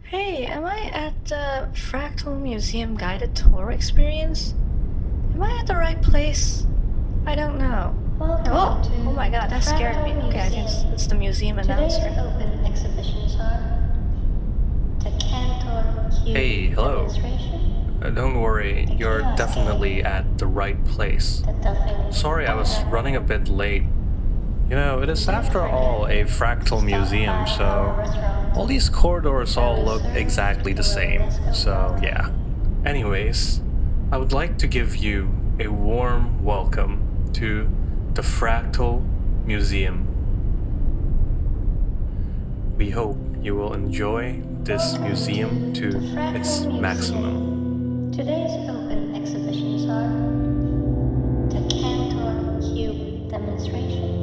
Hey, am I at the Fractal Museum guided tour experience? Am I at the right place? I don't know. Oh my god, that scared me. Okay, I guess it's the museum announcer. Today's open exhibitions are the Cantor Cube Hey, hello. demonstration, Don't worry, you're definitely at the right place. the Duffing Sorry I was running a bit late. You know, it is after all a fractal museum, so all these corridors all look exactly the same. So yeah. Anyways, I would like to give you a warm welcome to the Fractal Museum. We hope you will enjoy this museum to its maximum. Today's open exhibitions are the Cantor Cube demonstration,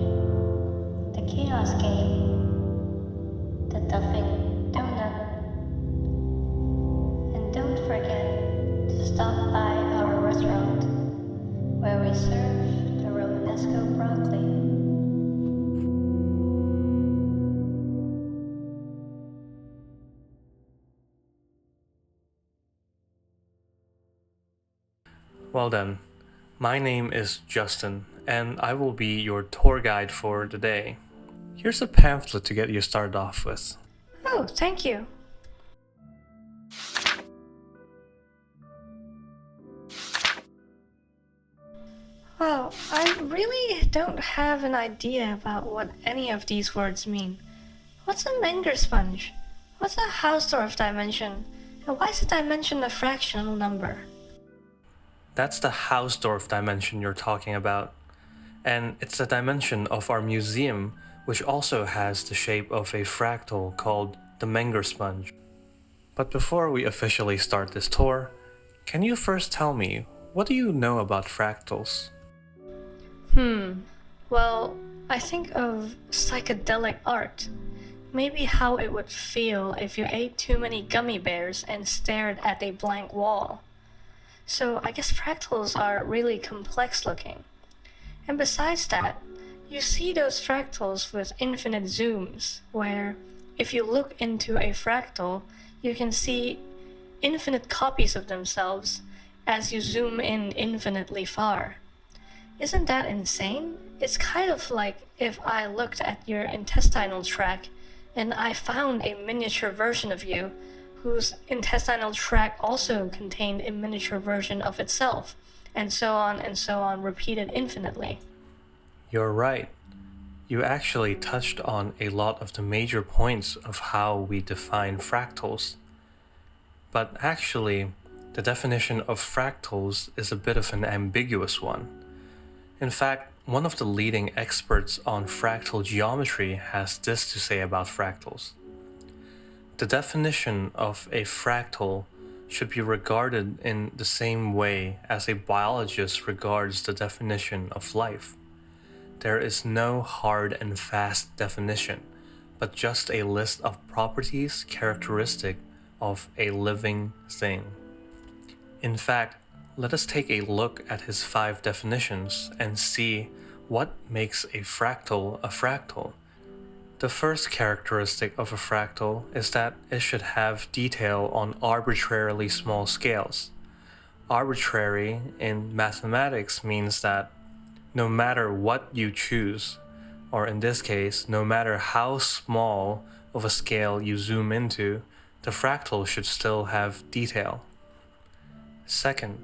the Chaos Game, the Duffing Donut, and don't forget to stop by our restaurant where we serve the Romanesco broccoli. Well then, my name is Justin, and I will be your tour guide for the day. Here's a pamphlet to get you started off with. Oh, thank you. Well, I really don't have an idea about what any of these words mean. What's a menger sponge? What's a Hausdorff dimension? And why is a dimension a fractional number? That's the Hausdorff dimension you're talking about. And it's the dimension of our museum, which also has the shape of a fractal called the menger sponge. But before we officially start this tour, can you first tell me, what do you know about fractals? Well, I think of psychedelic art. Maybe how it would feel if you ate too many gummy bears and stared at a blank wall. So I guess fractals are really complex looking. And besides that, you see those fractals with infinite zooms, where if you look into a fractal, you can see infinite copies of themselves as you zoom in infinitely far. Isn't that insane? It's kind of like if I looked at your intestinal tract and I found a miniature version of you whose intestinal tract also contained a miniature version of itself, and so on, repeated infinitely. You're right. You actually touched on a lot of the major points of how we define fractals. But actually, the definition of fractals is a bit of an ambiguous one. In fact, one of the leading experts on fractal geometry has this to say about fractals. The definition of a fractal should be regarded in the same way as a biologist regards the definition of life. There is no hard and fast definition, but just a list of properties characteristic of a living thing. In fact, let us take a look at his 5 definitions and see what makes a fractal a fractal. The first characteristic of a fractal is that it should have detail on arbitrarily small scales. Arbitrary in mathematics means that no matter what you choose, or in this case, no matter how small of a scale you zoom into, the fractal should still have detail. Second,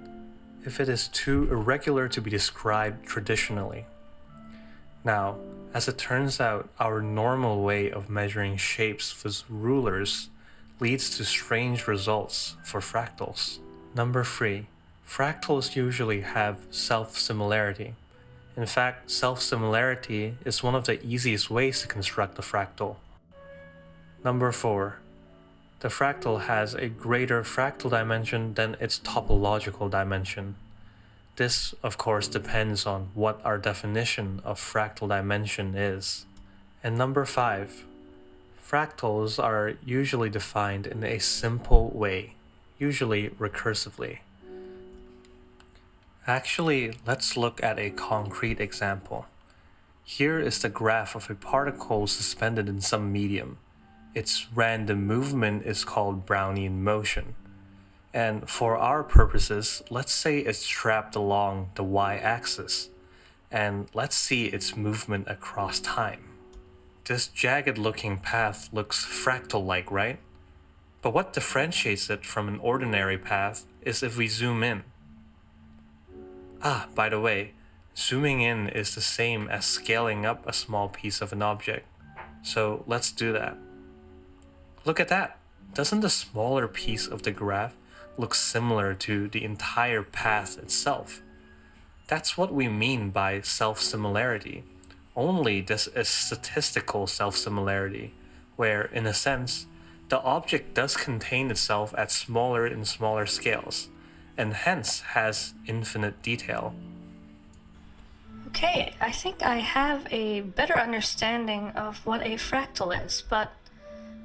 if it is too irregular to be described traditionally. Now, as it turns out, our normal way of measuring shapes with rulers leads to strange results for fractals. Number 3, fractals usually have self-similarity. In fact, self-similarity is one of the easiest ways to construct a fractal. Number 4, the fractal has a greater fractal dimension than its topological dimension. This, of course, depends on what our definition of fractal dimension is. And number 5, fractals are usually defined in a simple way, usually recursively. Actually, let's look at a concrete example. Here is the graph of a particle suspended in some medium. its random movement is called Brownian motion. And for our purposes, let's say it's trapped along the y-axis, and let's see its movement across time. This jagged-looking path looks fractal-like, right? But what differentiates it from an ordinary path is if we zoom in. By the way, zooming in is the same as scaling up a small piece of an object. So let's do that. Look at that. Doesn't the smaller piece of the graph look similar to the entire path itself? That's what we mean by self-similarity. Only this is statistical self-similarity, where, in a sense, the object does contain itself at smaller and smaller scales, and hence has infinite detail. Okay, I think I have a better understanding of what a fractal is, but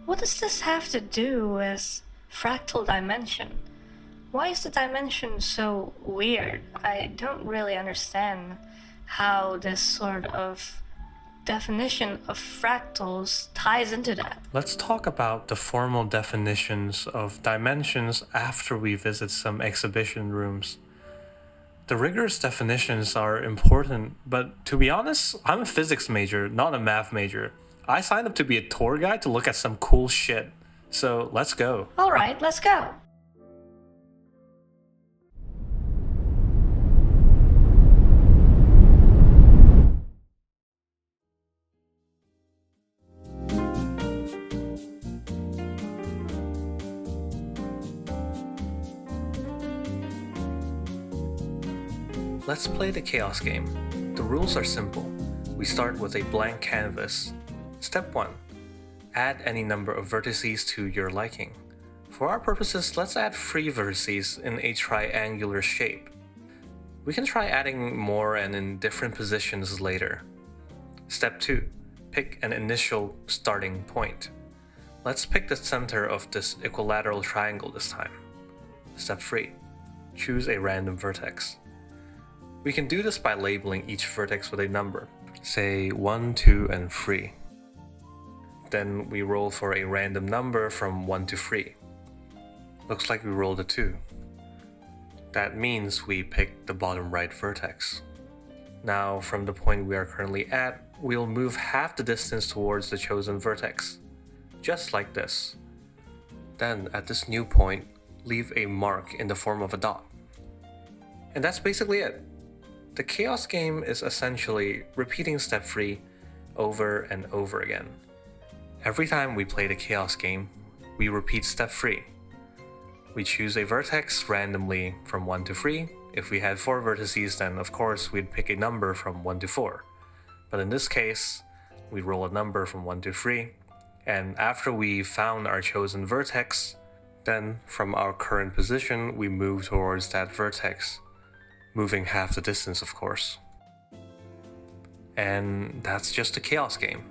what does this have to do with fractal dimension? Why is the dimension so weird? I don't really understand how this sort of definition of fractals ties into that. Let's talk about the formal definitions of dimensions after we visit some exhibition rooms. The rigorous definitions are important, but to be honest, I'm a physics major, not a math major. I signed up to be a tour guide to look at some cool shit. So let's go. Alright, let's go. Let's play the chaos game. The rules are simple. We start with a blank canvas. Step 1. Add any number of vertices to your liking. For our purposes, let's add 3 vertices in a triangular shape. We can try adding more and in different positions later. Step 2. Pick an initial starting point. Let's pick the center of this equilateral triangle this time. Step 3. Choose a random vertex. We can do this by labeling each vertex with a number, say 1, 2, and 3. Then we roll for a random number from 1 to 3. Looks like we rolled a 2. That means we picked the bottom right vertex. Now, from the point we are currently at, we'll move half the distance towards the chosen vertex, just like this. Then, at this new point, leave a mark in the form of a dot. And that's basically it. The chaos game is essentially repeating step 3 over and over again. Every time we play the chaos game, we repeat step 3. We choose a vertex randomly from 1 to 3. If we had 4 vertices, then of course we'd pick a number from 1 to 4. But in this case, we roll a number from 1 to 3, and after we found our chosen vertex, then from our current position we move towards that vertex, moving half the distance, of course. And that's just a chaos game.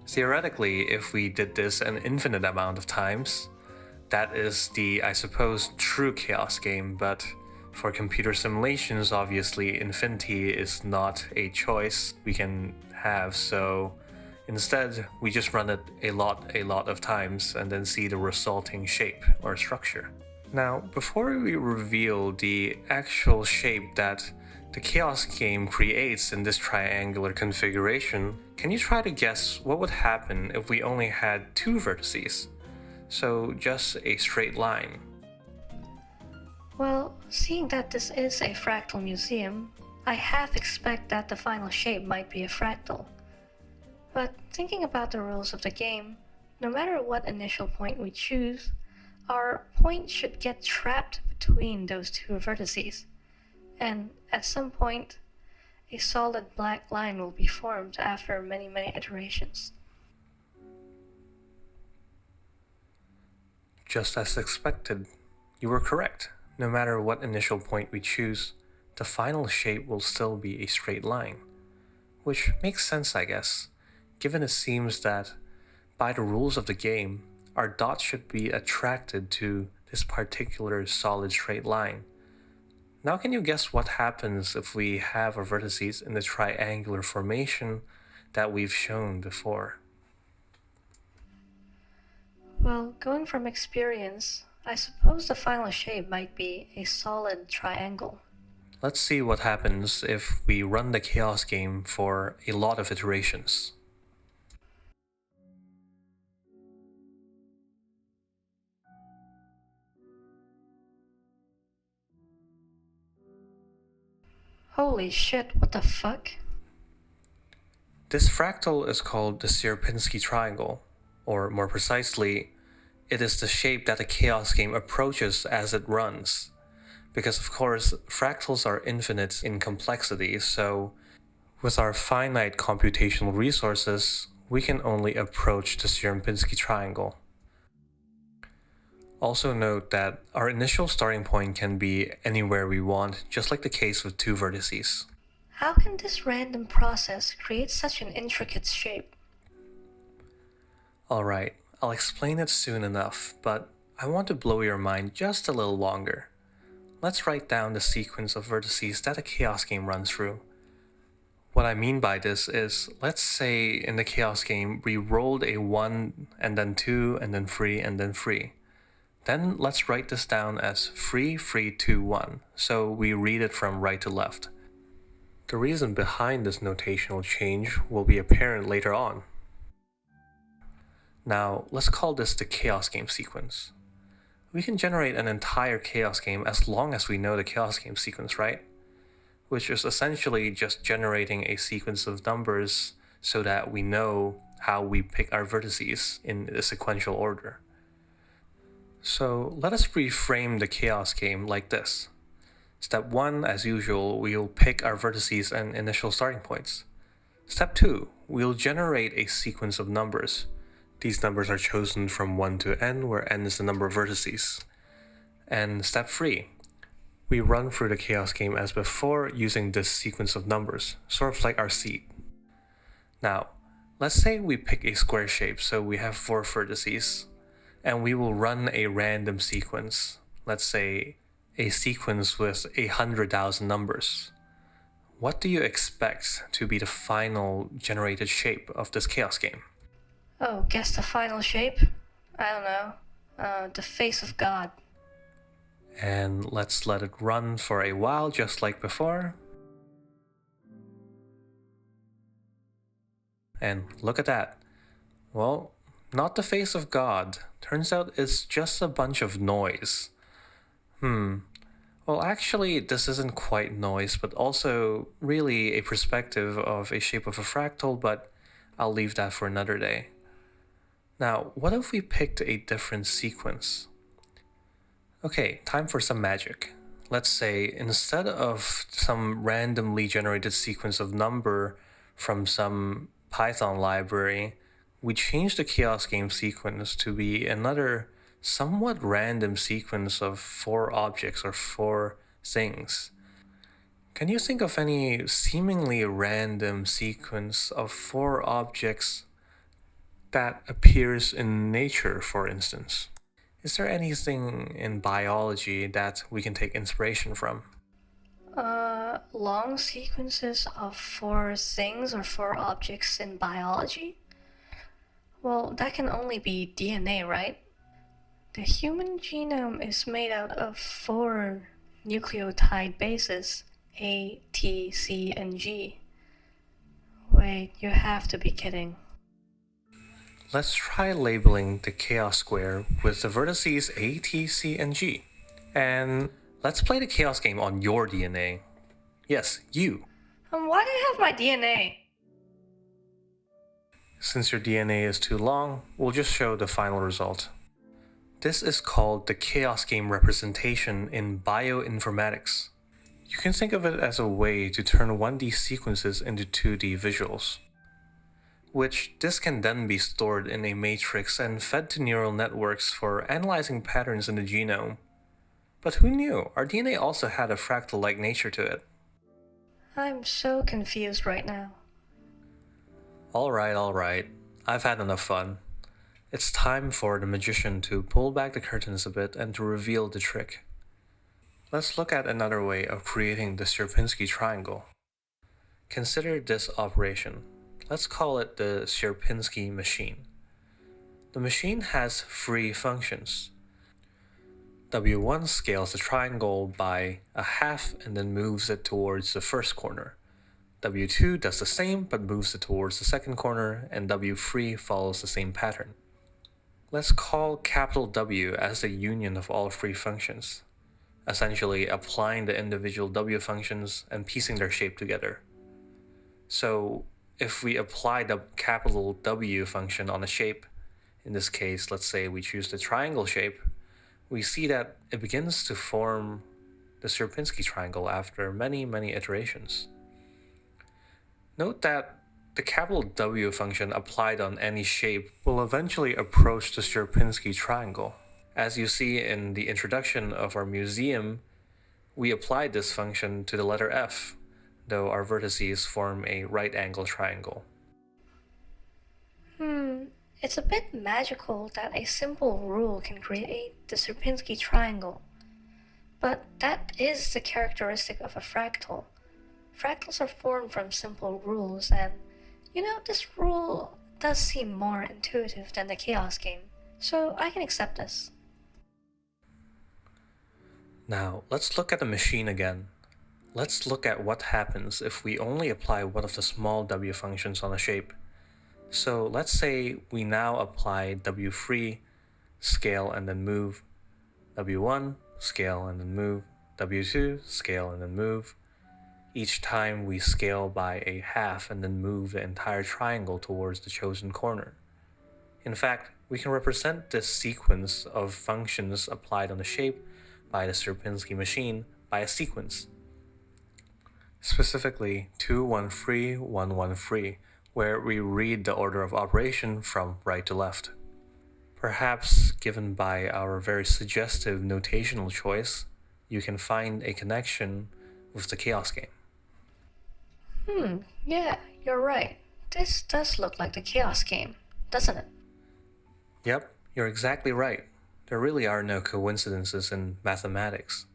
Theoretically, if we did this an infinite amount of times, that is the, I suppose, true chaos game, but for computer simulations, obviously, infinity is not a choice we can have, so instead, we just run it a lot of times and then see the resulting shape or structure. Now, before we reveal the actual shape that the chaos game creates in this triangular configuration, can you try to guess what would happen if we only had 2 vertices? So just a straight line. Well, seeing that this is a fractal museum, I half expect that the final shape might be a fractal. But thinking about the rules of the game, no matter what initial point we choose, our point should get trapped between those 2 vertices, and at some point, a solid black line will be formed after many iterations. Just as expected, you were correct. No matter what initial point we choose, the final shape will still be a straight line. Which makes sense, I guess, given it seems that, by the rules of the game, our dot should be attracted to this particular solid straight line. Now can you guess what happens if we have our vertices in the triangular formation that we've shown before? Well, going from experience, I suppose the final shape might be a solid triangle. Let's see what happens if we run the chaos game for a lot of iterations. Holy shit, what the fuck? This fractal is called the Sierpinski triangle, or more precisely, it is the shape that the chaos game approaches as it runs. Because of course, fractals are infinite in complexity, so with our finite computational resources, we can only approach the Sierpinski triangle. Also note that our initial starting point can be anywhere we want, just like the case with two vertices. How can this random process create such an intricate shape? Alright, I'll explain it soon enough, but I want to blow your mind just a little longer. Let's write down the sequence of vertices that a chaos game runs through. What I mean by this is, let's say in the chaos game we rolled a 1 and then 2 and then 3 and then 3. Then let's write this down as 3, 3, 2, 1, so we read it from right to left. The reason behind this notational change will be apparent later on. Now, let's call this the chaos game sequence. We can generate an entire chaos game as long as we know the chaos game sequence, right? Which is essentially just generating a sequence of numbers so that we know how we pick our vertices in a sequential order. So let us reframe the chaos game like this. Step 1, as usual, we'll pick our vertices and initial starting points. Step 2, we'll generate a sequence of numbers. These numbers are chosen from 1 to n, where n is the number of vertices. And step 3, we run through the chaos game as before using this sequence of numbers, sort of like our seed. Now, let's say we pick a square shape, so we have 4 vertices, and we will run a random sequence, let's say a sequence with 100,000 numbers. What do you expect to be the final generated shape of this chaos game? Oh, guess the final shape? I don't know. The face of God. And let's let it run for a while, just like before. And look at that. Well, not the face of God. Turns out it's just a bunch of noise. Well, actually, this isn't quite noise, but also really a perspective of a shape of a fractal, but I'll leave that for another day. Now, what if we picked a different sequence? Okay, time for some magic. Let's say instead of some randomly generated sequence of number from some Python library, we change the chaos game sequence to be another somewhat random sequence of 4 objects or 4 things. Can you think of any seemingly random sequence of 4 objects that appears in nature, for instance? Is there anything in biology that we can take inspiration from? Long sequences of 4 things or 4 objects in biology? Well, that can only be DNA, right? The human genome is made out of 4 nucleotide bases, A, T, C, and G. Wait, you have to be kidding. Let's try labeling the chaos square with the vertices A, T, C, and G. And let's play the chaos game on your DNA. Yes, you. Why do you have my DNA? Since your DNA is too long, we'll just show the final result. This is called the chaos game representation in bioinformatics. You can think of it as a way to turn 1D sequences into 2D visuals, which this can then be stored in a matrix and fed to neural networks for analyzing patterns in the genome. But who knew? Our DNA also had a fractal-like nature to it. I'm so confused right now. Alright. I've had enough fun. It's time for the magician to pull back the curtains a bit and to reveal the trick. Let's look at another way of creating the Sierpinski triangle. Consider this operation. Let's call it the Sierpinski machine. the machine has three functions. W1 scales the triangle by a half and then moves it towards the first corner. W2 does the same but moves it towards the second corner, and W3 follows the same pattern. Let's call capital W as the union of all three functions, essentially applying the individual W functions and piecing their shape together. So if we apply the capital W function on a shape, in this case, let's say we choose the triangle shape, we see that it begins to form the Sierpinski triangle after many, many iterations. Note that the capital W function applied on any shape will eventually approach the Sierpinski triangle. As you see in the introduction of our museum, we applied this function to the letter F, though our vertices form a right-angle triangle. It's a bit magical that a simple rule can create the Sierpinski triangle. But that is the characteristic of a fractal. Fractals are formed from simple rules, and this rule does seem more intuitive than the chaos game, so I can accept this. Now, let's look at the machine again. Let's look at what happens if we only apply one of the small W functions on a shape. So let's say we now apply W3, scale and then move, W1, scale and then move, W2, scale and then move. Each time we scale by a half and then move the entire triangle towards the chosen corner. In fact, we can represent this sequence of functions applied on the shape by the Sierpinski machine by a sequence. Specifically 213, 113, where we read the order of operation from right to left. Perhaps, given by our very suggestive notational choice, you can find a connection with the chaos game. Yeah, you're right. This does look like the chaos game, doesn't it? Yep, you're exactly right. There really are no coincidences in mathematics.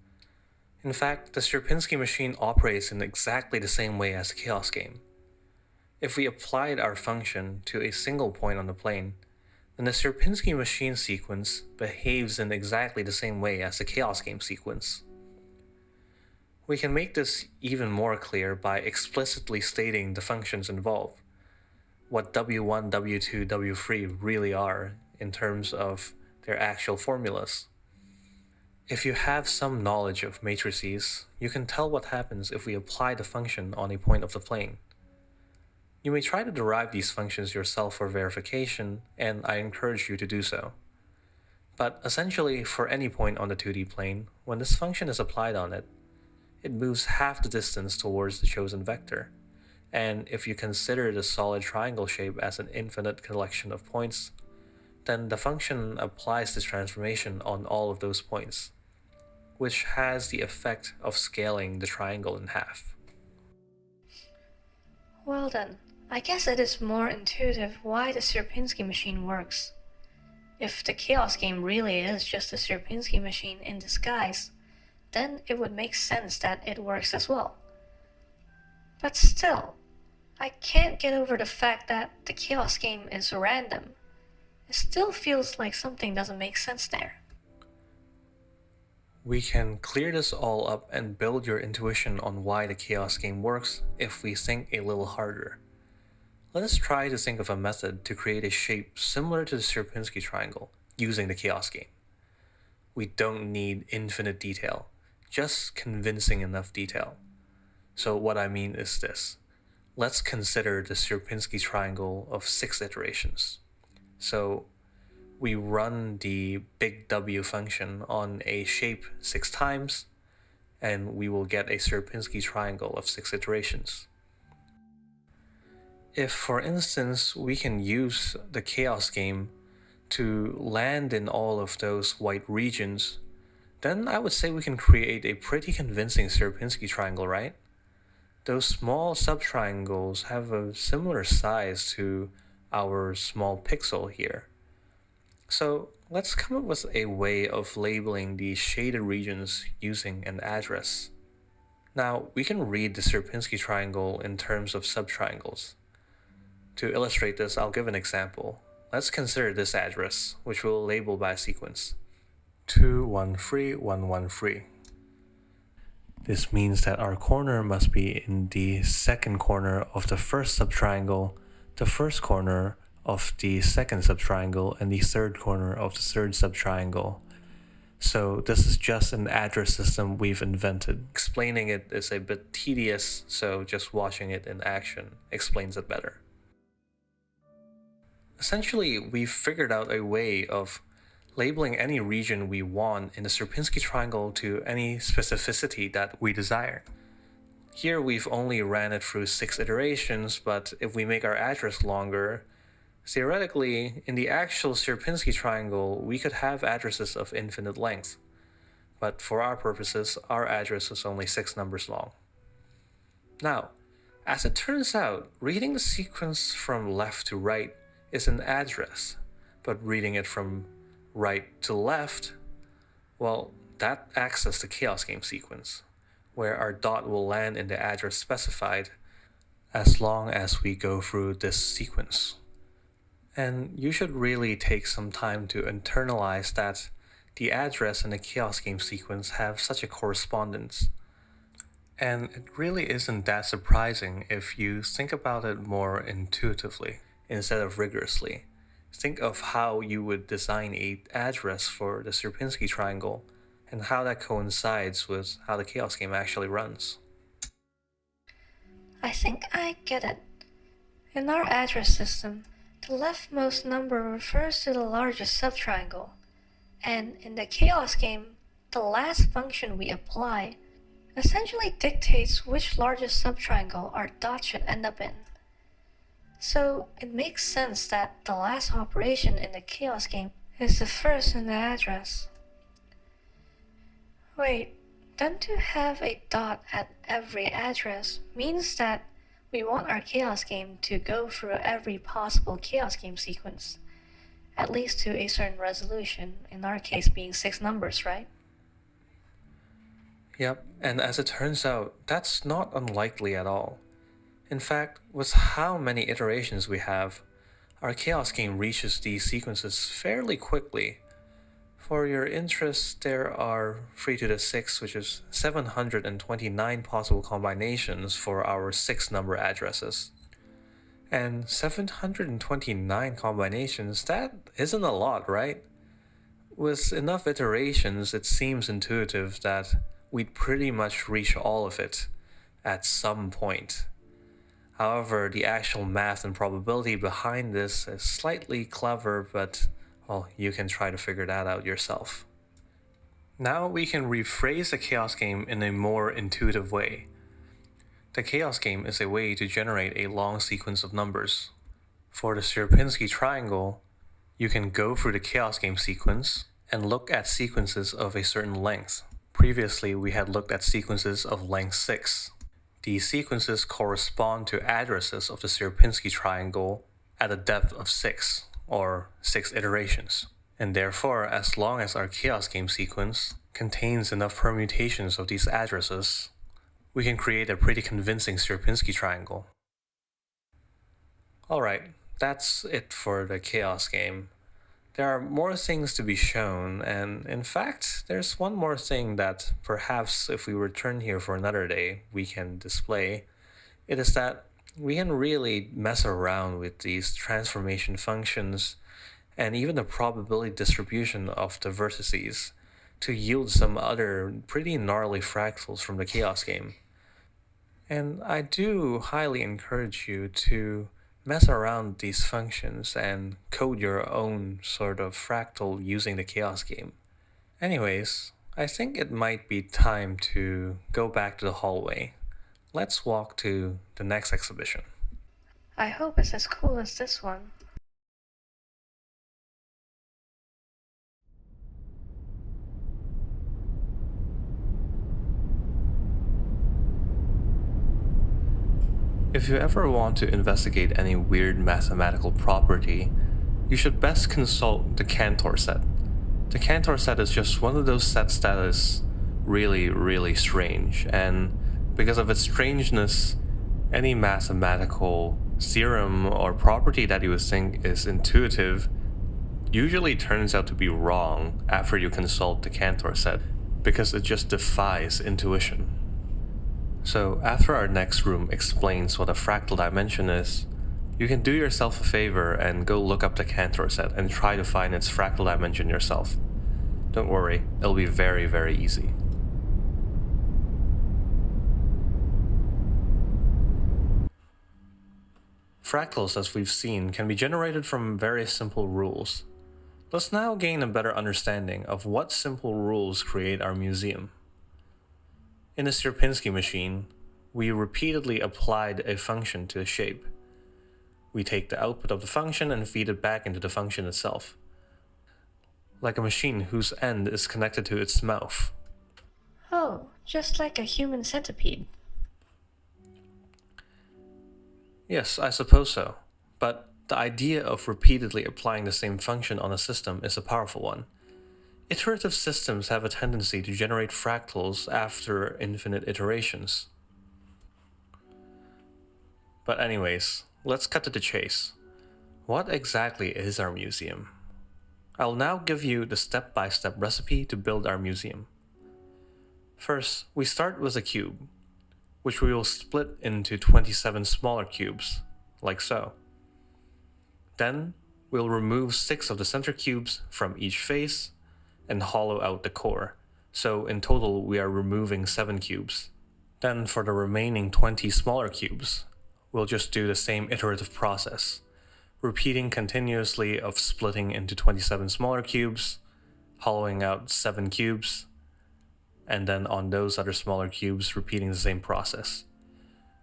In fact, the Sierpinski machine operates in exactly the same way as the chaos game. If we applied our function to a single point on the plane, then the Sierpinski machine sequence behaves in exactly the same way as the chaos game sequence. We can make this even more clear by explicitly stating the functions involved, what W1, W2, W3 really are in terms of their actual formulas. If you have some knowledge of matrices, you can tell what happens if we apply the function on a point of the plane. You may try to derive these functions yourself for verification, and I encourage you to do so. But essentially, for any point on the 2D plane, when this function is applied on it, it moves half the distance towards the chosen vector. And if you consider the solid triangle shape as an infinite collection of points, then the function applies this transformation on all of those points, which has the effect of scaling the triangle in half. Well then, I guess it is more intuitive why the Sierpinski machine works. If the chaos game really is just a Sierpinski machine in disguise, then it would make sense that it works as well. But still, I can't get over the fact that the chaos game is random. It still feels like something doesn't make sense there. We can clear this all up and build your intuition on why the chaos game works if we think a little harder. Let us try to think of a method to create a shape similar to the Sierpinski triangle using the chaos game. We don't need infinite detail, just convincing enough detail. So what I mean is this. Let's consider the Sierpinski triangle of 6 iterations. So we run the big W function on a shape 6 times, and we will get a Sierpinski triangle of 6 iterations. If, for instance, we can use the chaos game to land in all of those white regions, then I would say we can create a pretty convincing Sierpinski triangle, right? Those small subtriangles have a similar size to our small pixel here. So let's come up with a way of labeling these shaded regions using an address. Now, we can read the Sierpinski triangle in terms of subtriangles. To illustrate this, I'll give an example. let's consider this address, which we'll label by a sequence 2131113. This means that our corner must be in the second corner of the first subtriangle, the first corner of the second subtriangle, and the third corner of the third subtriangle. So this is just an address system we've invented. Explaining it is a bit tedious, so just watching it in action explains it better. Essentially, we've figured out a way of labeling any region we want in the Sierpinski triangle to any specificity that we desire. Here we've only ran it through 6 iterations, but if we make our address longer, theoretically, in the actual Sierpinski triangle, we could have addresses of infinite length. But for our purposes, our address is only 6 numbers long. Now, as it turns out, reading the sequence from left to right is an address, but reading it from right to left, well, that acts as the chaos game sequence, where our dot will land in the address specified as long as we go through this sequence. And you should really take some time to internalize that the address and the chaos game sequence have such a correspondence. And it really isn't that surprising if you think about it more intuitively instead of rigorously. Think of how you would design an address for the Sierpinski triangle and how that coincides with how the chaos game actually runs. I think I get it. In our address system, the leftmost number refers to the largest subtriangle, and in the chaos game, the last function we apply essentially dictates which largest subtriangle our dot should end up in. So it makes sense that the last operation in the chaos game is the first in the address. Wait, then to have a dot at every address means that we want our chaos game to go through every possible chaos game sequence, at least to a certain resolution, in our case being 6 numbers, right? Yep, and as it turns out, that's not unlikely at all. In fact, with how many iterations we have, our chaos game reaches these sequences fairly quickly. For your interest, there are 3 to the 6, which is 729 possible combinations for our 6-number addresses. And 729 combinations, that isn't a lot, right? With enough iterations, it seems intuitive that we'd pretty much reach all of it at some point. However, the actual math and probability behind this is slightly clever, but, well, you can try to figure that out yourself. Now we can rephrase the chaos game in a more intuitive way. The chaos game is a way to generate a long sequence of numbers. For the Sierpinski triangle, you can go through the chaos game sequence and look at sequences of a certain length. Previously, we had looked at sequences of length 6. These sequences correspond to addresses of the Sierpinski triangle at a depth of 6, or 6 iterations. And therefore, as long as our chaos game sequence contains enough permutations of these addresses, we can create a pretty convincing Sierpinski triangle. Alright, that's it for the chaos game. There are more things to be shown, and in fact, there's one more thing that perhaps if we return here for another day, we can display. It is that we can really mess around with these transformation functions and even the probability distribution of the vertices to yield some other pretty gnarly fractals from the chaos game. And I do highly encourage you to mess around with these functions and code your own sort of fractal using the chaos game. Anyways, I think it might be time to go back to the hallway. Let's walk to the next exhibition. I hope it's as cool as this one. If you ever want to investigate any weird mathematical property, you should best consult the Cantor set. The Cantor set is just one of those sets that is really, really strange, and because of its strangeness, any mathematical theorem or property that you think is intuitive usually turns out to be wrong after you consult the Cantor set, because it just defies intuition. So after our next room explains what a fractal dimension is, you can do yourself a favor and go look up the Cantor set and try to find its fractal dimension yourself. Don't worry, it'll be very, very easy. Fractals, as we've seen, can be generated from very simple rules. Let's now gain a better understanding of what simple rules create our museum. In the Sierpinski machine, we repeatedly applied a function to a shape. We take the output of the function and feed it back into the function itself, like a machine whose end is connected to its mouth. Oh, just like a human centipede. Yes, I suppose so, but the idea of repeatedly applying the same function on a system is a powerful one. Iterative systems have a tendency to generate fractals after infinite iterations. But anyways, let's cut to the chase. What exactly is our museum? I'll now give you the step-by-step recipe to build our museum. First, we start with a cube, which we will split into 27 smaller cubes, like so. Then, we'll remove 6 of the center cubes from each face and hollow out the core, so in total we are removing 7 cubes. Then for the remaining 20 smaller cubes, we'll just do the same iterative process, repeating continuously of splitting into 27 smaller cubes, hollowing out 7 cubes, and then on those other smaller cubes repeating the same process.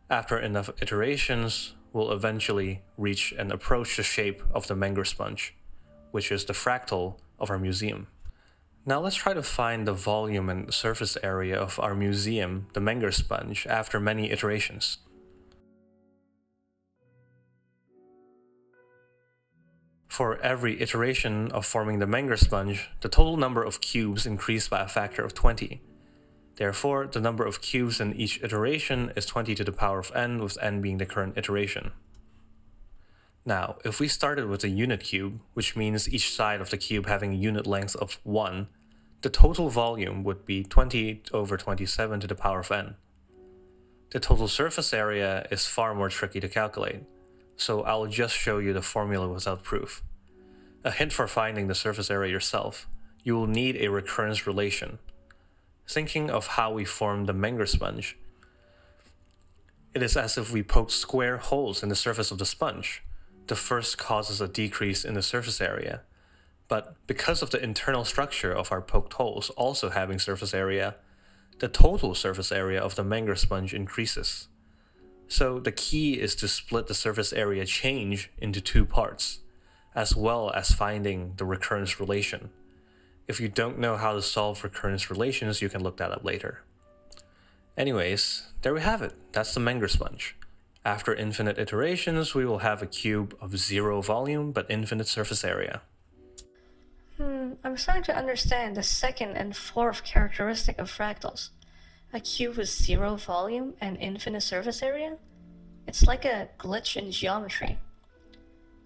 After enough iterations, we'll eventually reach and approach the shape of the menger sponge, which is the fractal of our museum. Now let's try to find the volume and surface area of our museum, the menger sponge, after many iterations. For every iteration of forming the menger sponge, the total number of cubes increased by a factor of 20. Therefore, the number of cubes in each iteration is 20 to the power of n, with n being the current iteration. Now, if we started with a unit cube, which means each side of the cube having a unit length of 1, the total volume would be 20 over 27 to the power of n. The total surface area is far more tricky to calculate, so I'll just show you the formula without proof. A hint for finding the surface area yourself: you will need a recurrence relation. Thinking of how we formed the menger sponge, it is as if we poked square holes in the surface of the sponge. The first causes a decrease in the surface area, but because of the internal structure of our poked holes also having surface area, the total surface area of the menger sponge increases. So the key is to split the surface area change into 2 parts, as well as finding the recurrence relation. If you don't know how to solve recurrence relations, you can look that up later. Anyways, there we have it. That's the menger sponge. After infinite iterations, we will have a cube of 0 volume but infinite surface area. I'm starting to understand the second and fourth characteristic of fractals. A cube with 0 volume and infinite surface area? It's like a glitch in geometry.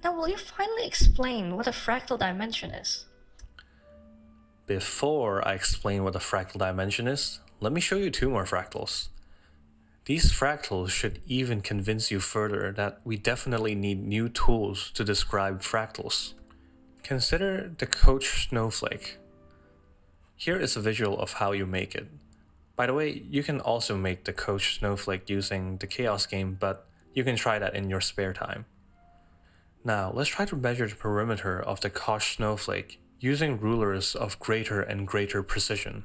Now, will you finally explain what a fractal dimension is? Before I explain what a fractal dimension is, let me show you 2 more fractals. These fractals should even convince you further that we definitely need new tools to describe fractals. Consider the coach snowflake. Here is a visual of how you make it. By the way, you can also make the coach snowflake using the chaos game, but you can try that in your spare time. Now, let's try to measure the perimeter of the coach snowflake using rulers of greater and greater precision.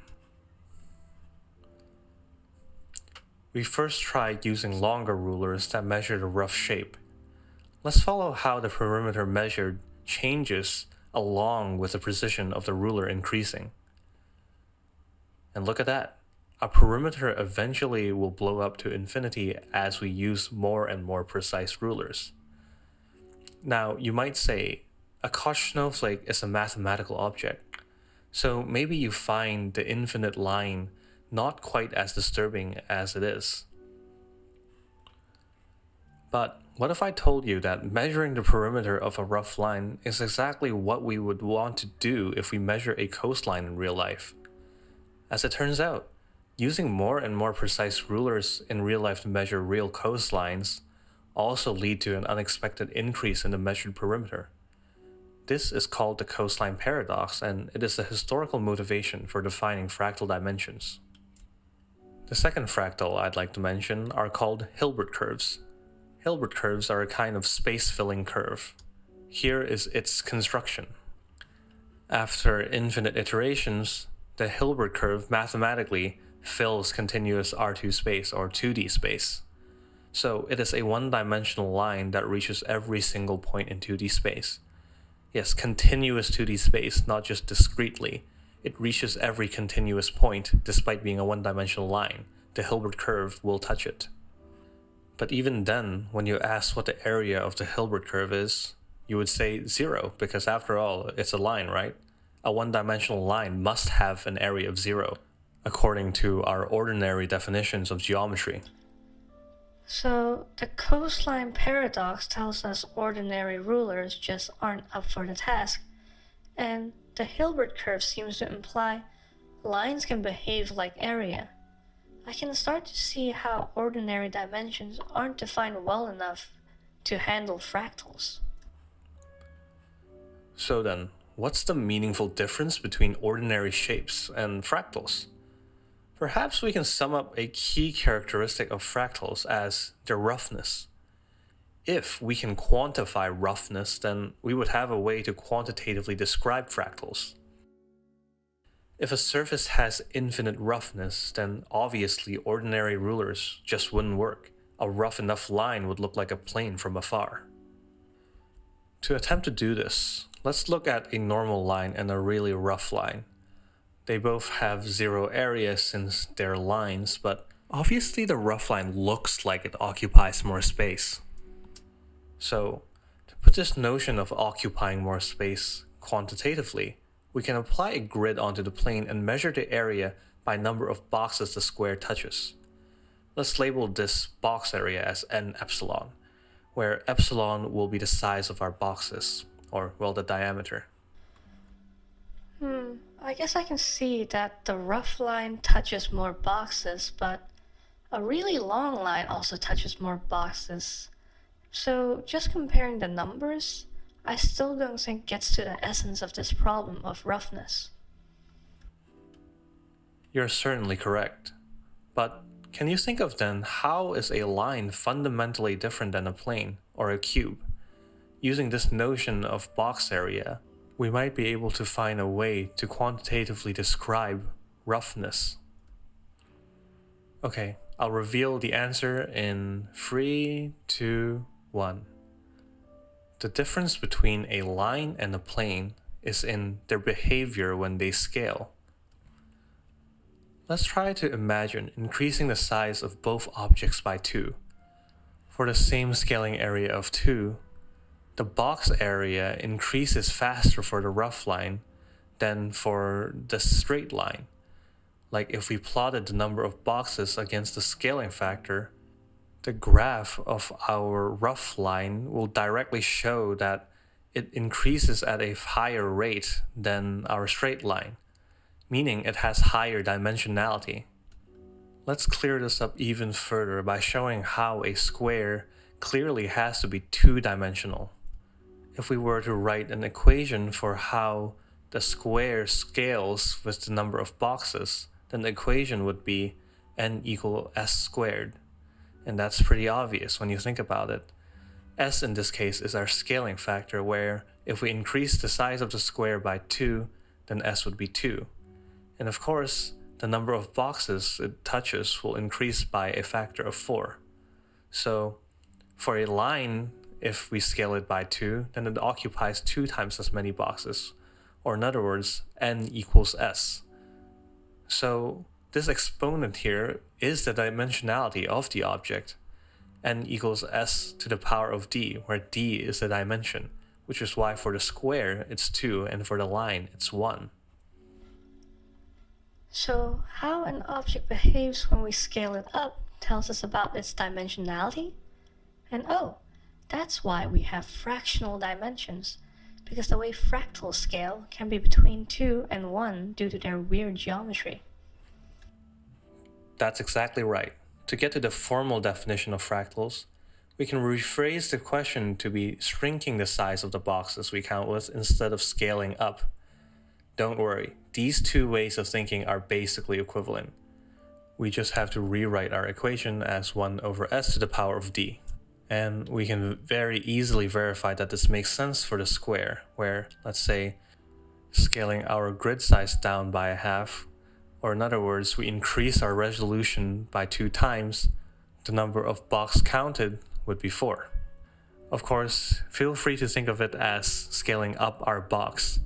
We first tried using longer rulers that measure the rough shape. Let's follow how the perimeter measured changes along with the precision of the ruler increasing. And look at that. Our perimeter eventually will blow up to infinity as we use more and more precise rulers. Now, you might say, a Koch snowflake is a mathematical object, so maybe you find the infinite line not quite as disturbing as it is. But what if I told you that measuring the perimeter of a rough line is exactly what we would want to do if we measure a coastline in real life? As it turns out, using more and more precise rulers in real life to measure real coastlines also lead to an unexpected increase in the measured perimeter. This is called the coastline paradox, and it is the historical motivation for defining fractal dimensions. The second fractal I'd like to mention are called Hilbert curves. Hilbert curves are a kind of space-filling curve. Here is its construction. After infinite iterations, the Hilbert curve mathematically fills continuous R2 space or 2D space. So it is a one-dimensional line that reaches every single point in 2D space. Yes, continuous 2D space, not just discretely. It reaches every continuous point despite being a one-dimensional line. The Hilbert curve will touch it. But even then, when you ask what the area of the Hilbert curve is, you would say 0, because after all, it's a line, right? A one-dimensional line must have an area of 0, according to our ordinary definitions of geometry. So the coastline paradox tells us ordinary rulers just aren't up for the task, and the Hilbert curve seems to imply lines can behave like area. I can start to see how ordinary dimensions aren't defined well enough to handle fractals. So then, what's the meaningful difference between ordinary shapes and fractals? Perhaps we can sum up a key characteristic of fractals as their roughness. If we can quantify roughness, then we would have a way to quantitatively describe fractals. If a surface has infinite roughness, then obviously ordinary rulers just wouldn't work. A rough enough line would look like a plane from afar. To attempt to do this, let's look at a normal line and a really rough line. They both have 0 area since they're lines, but obviously the rough line looks like it occupies more space. So, to put this notion of occupying more space quantitatively, we can apply a grid onto the plane and measure the area by number of boxes the square touches. Let's label this box area as n epsilon, where epsilon will be the size of our boxes, or well, the diameter. I guess I can see that the rough line touches more boxes, but a really long line also touches more boxes. So just comparing the numbers, I still don't think gets to the essence of this problem of roughness. You're certainly correct. But can you think of then how is a line fundamentally different than a plane or a cube? Using this notion of box area, we might be able to find a way to quantitatively describe roughness. Okay, I'll reveal the answer in 3, 2, 1. The difference between a line and a plane is in their behavior when they scale. Let's try to imagine increasing the size of both objects by 2. For the same scaling area of 2, the box area increases faster for the rough line than for the straight line. Like if we plotted the number of boxes against the scaling factor, the graph of our rough line will directly show that it increases at a higher rate than our straight line, meaning it has higher dimensionality. Let's clear this up even further by showing how a square clearly has to be two-dimensional. If we were to write an equation for how the square scales with the number of boxes, then the equation would be n equal s squared. And that's pretty obvious when you think about it. S in this case is our scaling factor, where if we increase the size of the square by 2, then s would be 2. And of course, the number of boxes it touches will increase by a factor of 4. So for a line, if we scale it by 2, then it occupies 2 times as many boxes, or in other words, n equals s. So this exponent here is the dimensionality of the object, n equals s to the power of d, where d is the dimension, which is why for the square it's 2 and for the line it's 1. So how an object behaves when we scale it up tells us about its dimensionality? And oh, That's why we have fractional dimensions, because the way fractals scale can be between 2 and 1 due to their weird geometry. That's exactly right. To get to the formal definition of fractals, we can rephrase the question to be shrinking the size of the boxes we count with instead of scaling up. Don't worry, these two ways of thinking are basically equivalent. We just have to rewrite our equation as 1 over s to the power of d. And we can very easily verify that this makes sense for the square, where, let's say, scaling our grid size down by a half, or in other words, we increase our resolution by 2 times, the number of boxes counted would be 4. Of course, feel free to think of it as scaling up our box.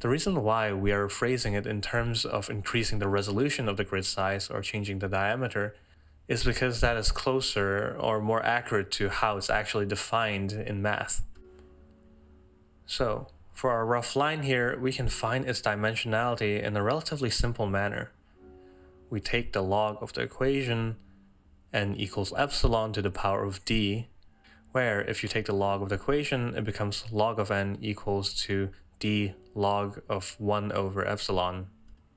The reason why we are phrasing it in terms of increasing the resolution of the grid size or changing the diameter is because that is closer or more accurate to how it's actually defined in math. So, for our rough line here, we can find its dimensionality in a relatively simple manner. We take the log of the equation, n equals epsilon to the power of d, where if you take the log of the equation, it becomes log of n equals to d log of 1 over epsilon.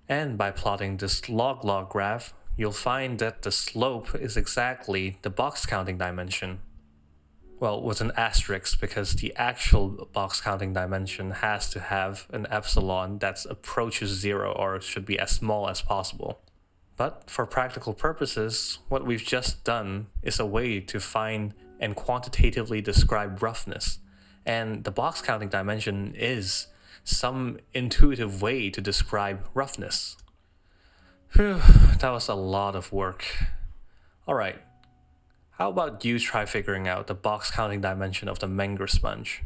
And by plotting this log-log graph, you'll find that the slope is exactly the box counting dimension. Well, with an asterisk, because the actual box counting dimension has to have an epsilon that approaches 0 or should be as small as possible. But for practical purposes, what we've just done is a way to find and quantitatively describe roughness. And the box counting dimension is some intuitive way to describe roughness. Phew, that was a lot of work. Alright, how about you try figuring out the box counting dimension of the menger sponge?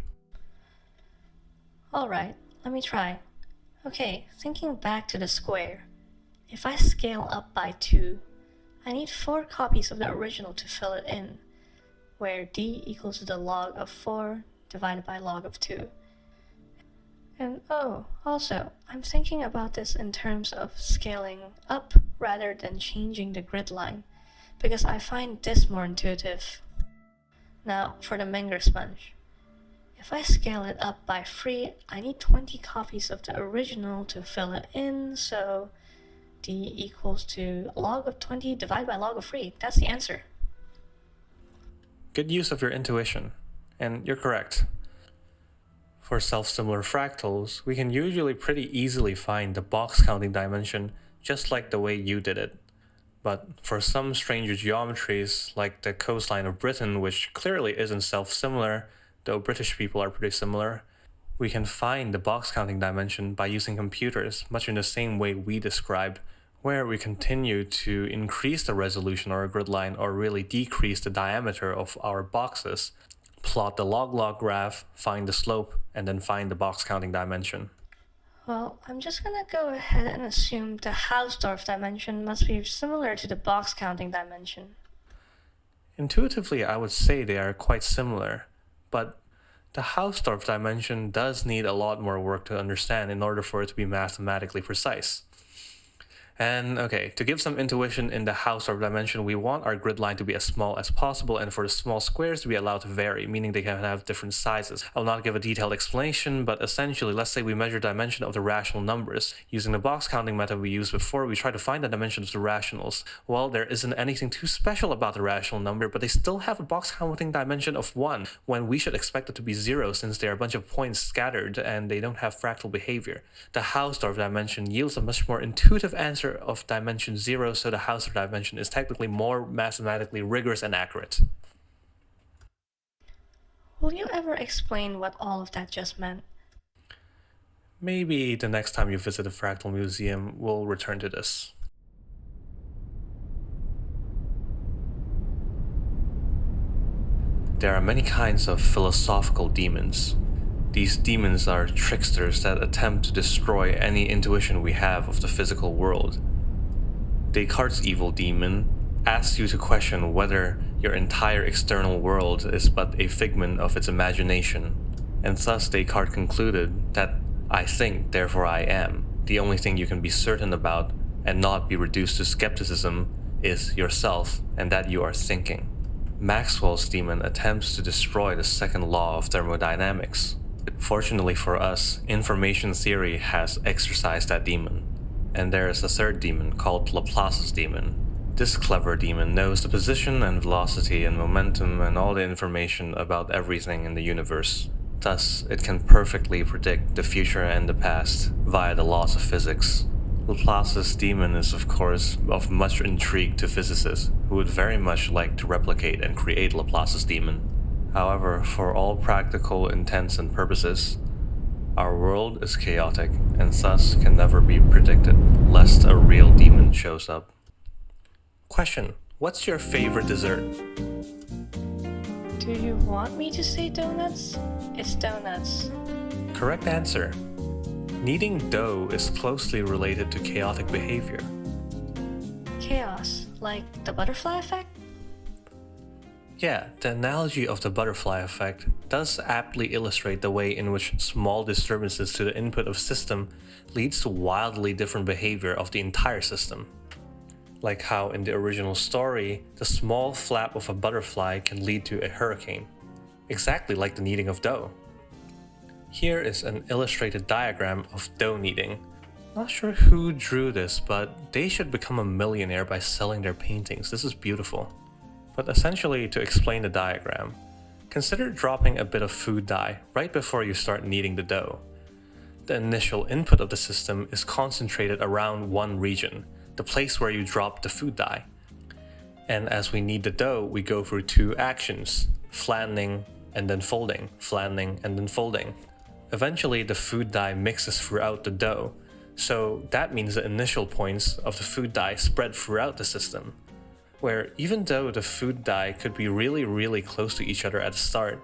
Alright, let me try. Okay, thinking back to the square. If I scale up by 2, I need 4 copies of the original to fill it in, where d equals to the log of 4 divided by log of 2. And also, I'm thinking about this in terms of scaling up rather than changing the grid line, because I find this more intuitive. Now, for the menger sponge. If I scale it up by 3, I need 20 copies of the original to fill it in, so d equals to log of 20 divided by log of 3. That's the answer. Good use of your intuition, and you're correct. For self-similar fractals, we can usually pretty easily find the box counting dimension just like the way you did it. But for some stranger geometries, like the coastline of Britain, which clearly isn't self-similar, though British people are pretty similar, we can find the box counting dimension by using computers, much in the same way we described, where we continue to increase the resolution of our grid line or really decrease the diameter of our boxes, plot the log-log graph, find the slope, and then find the box counting dimension. Well, I'm just gonna go ahead and assume the Hausdorff dimension must be similar to the box counting dimension. Intuitively, I would say they are quite similar, but the Hausdorff dimension does need a lot more work to understand in order for it to be mathematically precise. And okay, to give some intuition in the Hausdorff dimension, we want our grid line to be as small as possible and for the small squares to be allowed to vary, meaning they can have different sizes. I'll not give a detailed explanation, but essentially, let's say we measure dimension of the rational numbers. Using the box counting method we used before, we try to find the dimension of the rationals. Well, there isn't anything too special about the rational number, but they still have a box counting dimension of 1, when we should expect it to be 0 since they are a bunch of points scattered and they don't have fractal behavior. The Hausdorff dimension yields a much more intuitive answer of dimension 0, so the Hausdorff dimension is technically more mathematically rigorous and accurate. Will you ever explain what all of that just meant? Maybe the next time you visit a fractal museum, we'll return to this. There are many kinds of philosophical demons. These demons are tricksters that attempt to destroy any intuition we have of the physical world. Descartes' evil demon asks you to question whether your entire external world is but a figment of its imagination, and thus Descartes concluded that I think, therefore I am. The only thing you can be certain about and not be reduced to skepticism is yourself and that you are thinking. Maxwell's demon attempts to destroy the second law of thermodynamics. Fortunately for us, information theory has exorcised that demon. And there is a third demon called Laplace's demon. This clever demon knows the position and velocity and momentum and all the information about everything in the universe. Thus, it can perfectly predict the future and the past via the laws of physics. Laplace's demon is of course of much intrigue to physicists who would very much like to replicate and create Laplace's demon. However, for all practical intents and purposes, our world is chaotic and thus can never be predicted, lest a real demon shows up. Question: what's your favorite dessert? Do you want me to say donuts? It's donuts. Correct answer. Kneading dough is closely related to chaotic behavior. Chaos, like the butterfly effect? Yeah, the analogy of the butterfly effect does aptly illustrate the way in which small disturbances to the input of a system leads to wildly different behavior of the entire system. Like how in the original story, the small flap of a butterfly can lead to a hurricane, exactly like the kneading of dough. Here is an illustrated diagram of dough kneading. Not sure who drew this, but they should become a millionaire by selling their paintings. This is beautiful. But essentially, to explain the diagram, consider dropping a bit of food dye right before you start kneading the dough. The initial input of the system is concentrated around one region, the place where you drop the food dye. And as we knead the dough, we go through two actions, flattening and then folding, flattening and then folding. Eventually, the food dye mixes throughout the dough, so that means the initial points of the food dye spread throughout the system, where even though the food dye could be really close to each other at the start,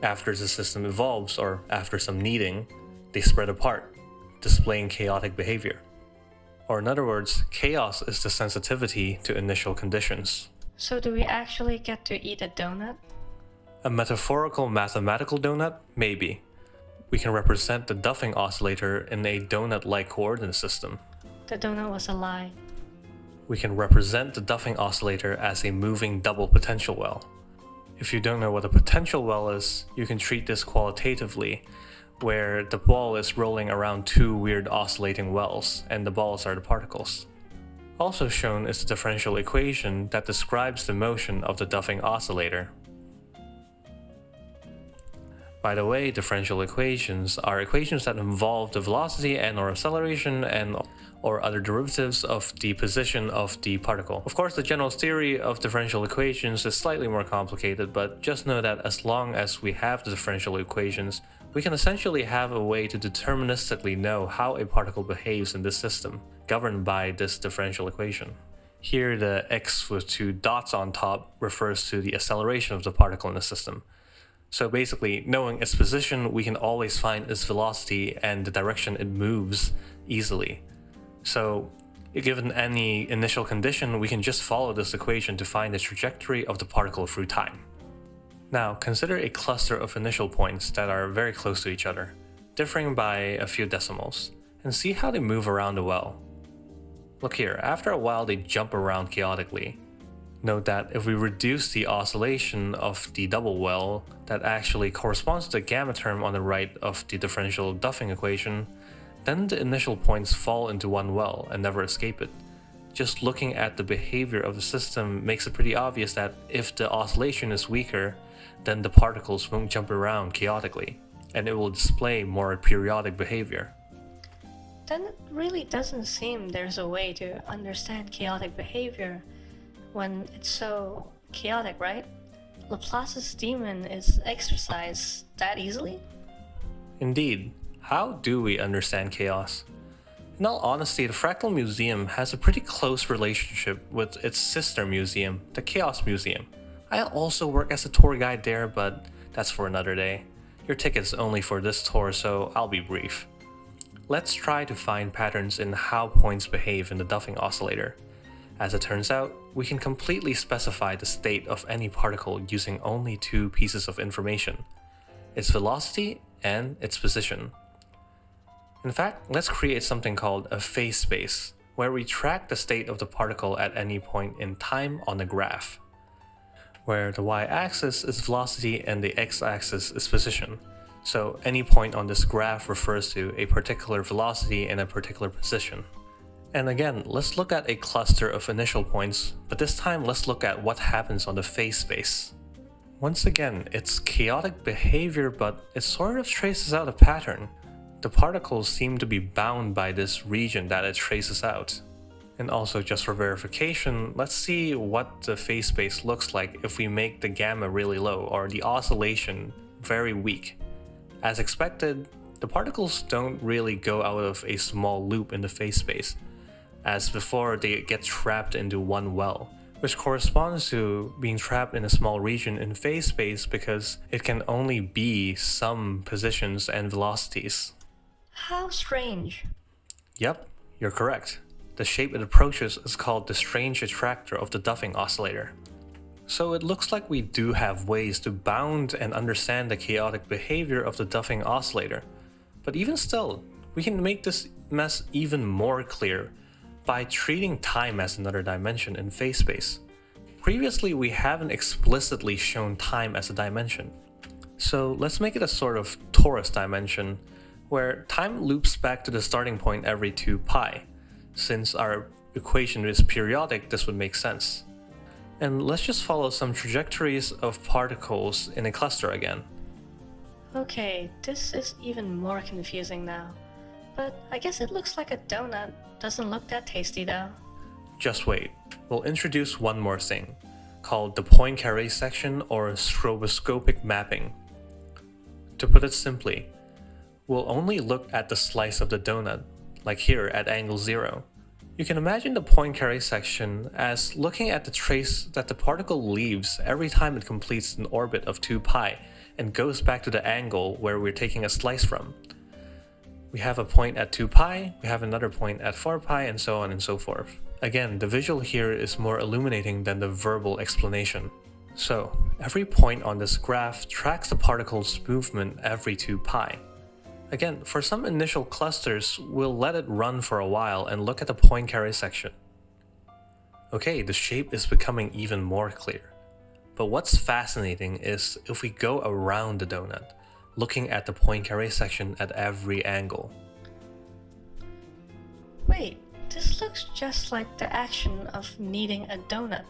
after the system evolves or after some kneading, they spread apart, displaying chaotic behavior. Or in other words, chaos is the sensitivity to initial conditions. So do we actually get to eat a donut? A metaphorical mathematical donut? Maybe. We can represent the Duffing Oscillator in a donut-like coordinate system. The donut was a lie. We can represent the Duffing Oscillator as a moving double potential well. If you don't know what a potential well is, you can treat this qualitatively, where the ball is rolling around two weird oscillating wells, and the balls are the particles. Also shown is the differential equation that describes the motion of the Duffing Oscillator. By the way, differential equations are equations that involve the velocity and/or acceleration or other derivatives of the position of the particle. Of course, the general theory of differential equations is slightly more complicated, but just know that as long as we have the differential equations, we can essentially have a way to deterministically know how a particle behaves in this system, governed by this differential equation. Here, the x with two dots on top refers to the acceleration of the particle in the system. So basically, knowing its position, we can always find its velocity and the direction it moves easily. So, given any initial condition, we can just follow this equation to find the trajectory of the particle through time. Now, consider a cluster of initial points that are very close to each other, differing by a few decimals, and see how they move around the well. Look here, after a while they jump around chaotically. Note that if we reduce the oscillation of the double well that actually corresponds to the gamma term on the right of the differential Duffing equation, then the initial points fall into one well and never escape it. Just looking at the behavior of the system makes it pretty obvious that if the oscillation is weaker, then the particles won't jump around chaotically, and it will display more periodic behavior. Then it really doesn't seem there's a way to understand chaotic behavior when it's so chaotic, right? Laplace's demon is exercised that easily? Indeed. How do we understand chaos? In all honesty, the Fractal Museum has a pretty close relationship with its sister museum, the Chaos Museum. I also work as a tour guide there, but that's for another day. Your ticket's only for this tour, so I'll be brief. Let's try to find patterns in how points behave in the Duffing Oscillator. As it turns out, we can completely specify the state of any particle using only two pieces of information: its velocity and its position. In fact, let's create something called a phase space, where we track the state of the particle at any point in time on the graph. where the y-axis is velocity and the x-axis is position. So any point on this graph refers to a particular velocity and a particular position. And again, let's look at a cluster of initial points, but this time let's look at what happens on the phase space. Once again, it's chaotic behavior, but it sort of traces out a pattern. The particles seem to be bound by this region that it traces out. And also, just for verification, let's see what the phase space looks like if we make the gamma really low or the oscillation very weak. As expected, the particles don't really go out of a small loop in the phase space. As before, they get trapped into one well, which corresponds to being trapped in a small region in phase space because it can only be some positions and velocities. How strange. Yep, you're correct. The shape it approaches is called the strange attractor of the Duffing Oscillator. So it looks like we do have ways to bound and understand the chaotic behavior of the Duffing Oscillator. But even still, we can make this mess even more clear by treating time as another dimension in phase space. Previously, we haven't explicitly shown time as a dimension. So let's make it a sort of torus dimension, where time loops back to the starting point every 2 pi. Since our equation is periodic, this would make sense. And let's just follow some trajectories of particles in a cluster again. Okay, this is even more confusing now. But I guess it looks like a donut. Doesn't look that tasty though. Just wait, we'll introduce one more thing, called the Poincaré section or stroboscopic mapping. To put it simply, we'll only look at the slice of the donut, like here at angle 0. You can imagine the Poincaré section as looking at the trace that the particle leaves every time it completes an orbit of 2 pi and goes back to the angle where we're taking a slice from. We have a point at 2 pi, we have another point at 4 pi, and so on and so forth. Again, the visual here is more illuminating than the verbal explanation. So, every point on this graph tracks the particle's movement every 2 pi. Again, for some initial clusters, we'll let it run for a while and look at the Poincaré section. Okay, the shape is becoming even more clear. But what's fascinating is if we go around the donut, looking at the Poincaré section at every angle. Wait, this looks just like the action of kneading a donut.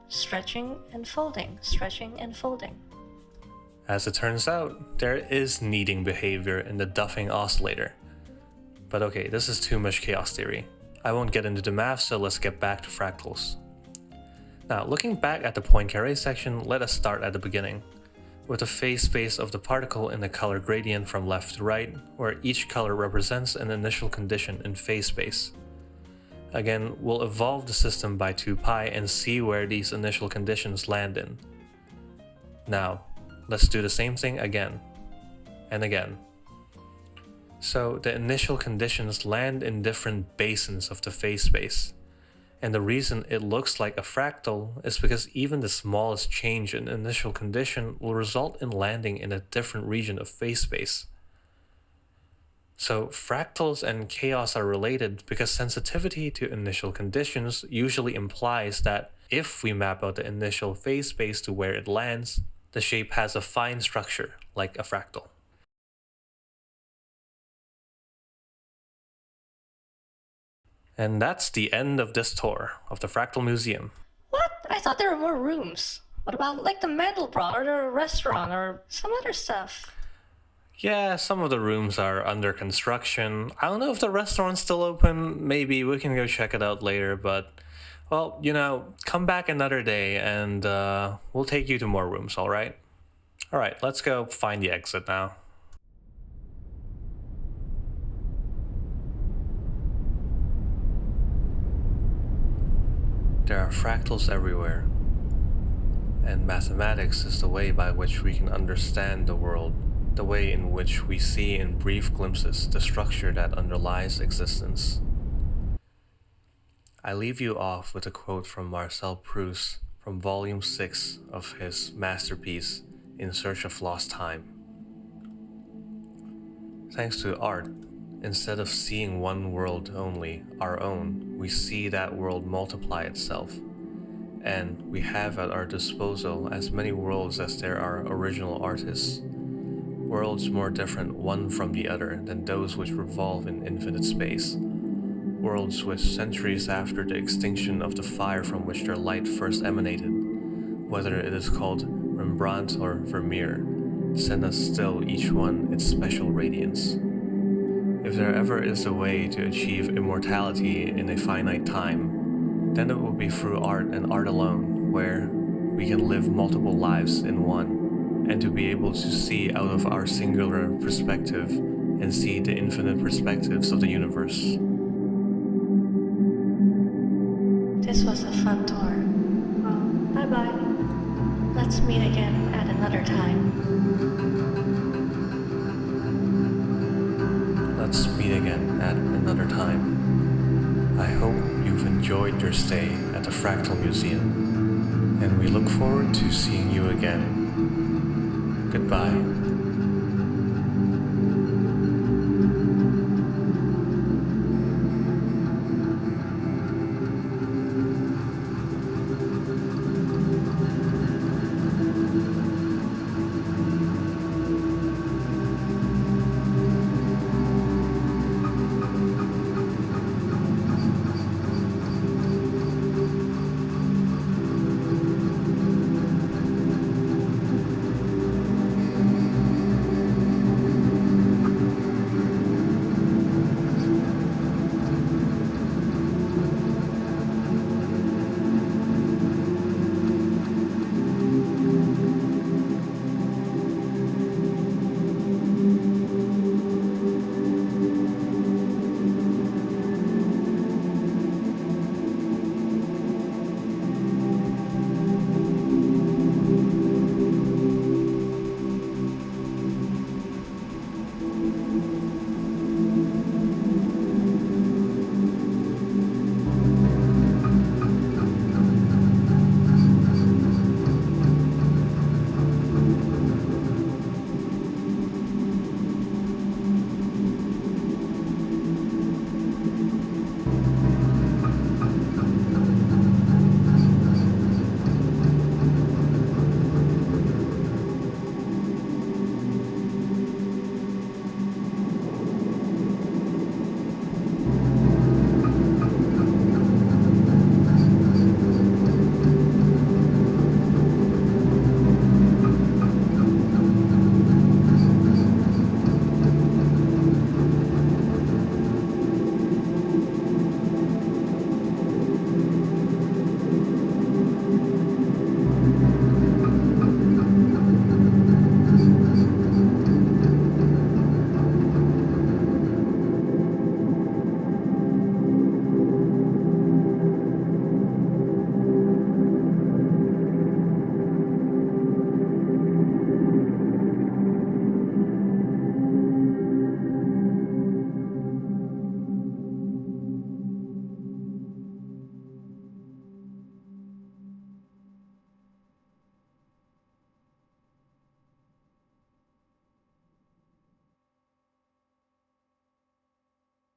Stretching and folding, stretching and folding. As it turns out, there is kneading behavior in the Duffing Oscillator. But okay, this is too much chaos theory. I won't get into the math, so let's get back to fractals. Now, looking back at the Poincaré section, let us start at the beginning, with the phase space of the particle in the color gradient from left to right, where each color represents an initial condition in phase space. Again, we'll evolve the system by 2 pi and see where these initial conditions land in. Now, let's do the same thing again and again. So the initial conditions land in different basins of the phase space. And the reason it looks like a fractal is because even the smallest change in initial condition will result in landing in a different region of phase space. So fractals and chaos are related because sensitivity to initial conditions usually implies that if we map out the initial phase space to where it lands, the shape has a fine structure, like a fractal. And that's the end of this tour of the Fractal Museum. What? I thought there were more rooms. What about like the Mandelbrot or the restaurant or some other stuff? Yeah, some of the rooms are under construction. I don't know if the restaurant's still open. Maybe we can go check it out later, but well, come back another day and we'll take you to more rooms, alright? Alright, let's go find the exit now. There are fractals everywhere, and mathematics is the way by which we can understand the world, the way in which we see in brief glimpses the structure that underlies existence. I leave you off with a quote from Marcel Proust from Volume 6 of his masterpiece, In Search of Lost Time. Thanks to art, instead of seeing one world only, our own, we see that world multiply itself. and we have at our disposal as many worlds as there are original artists. Worlds more different one from the other than those which revolve in infinite space. Worlds which, centuries after the extinction of the fire from which their light first emanated, whether it is called Rembrandt or Vermeer, send us still each one its special radiance. If there ever is a way to achieve immortality in a finite time, then it will be through art and art alone, where we can live multiple lives in one, and to be able to see out of our singular perspective and see the infinite perspectives of the universe. This was a fun tour. Well, bye-bye. Let's meet again at another time. Let's meet again at another time. I hope you've enjoyed your stay at the Fractal Museum, and we look forward to seeing you again. Goodbye.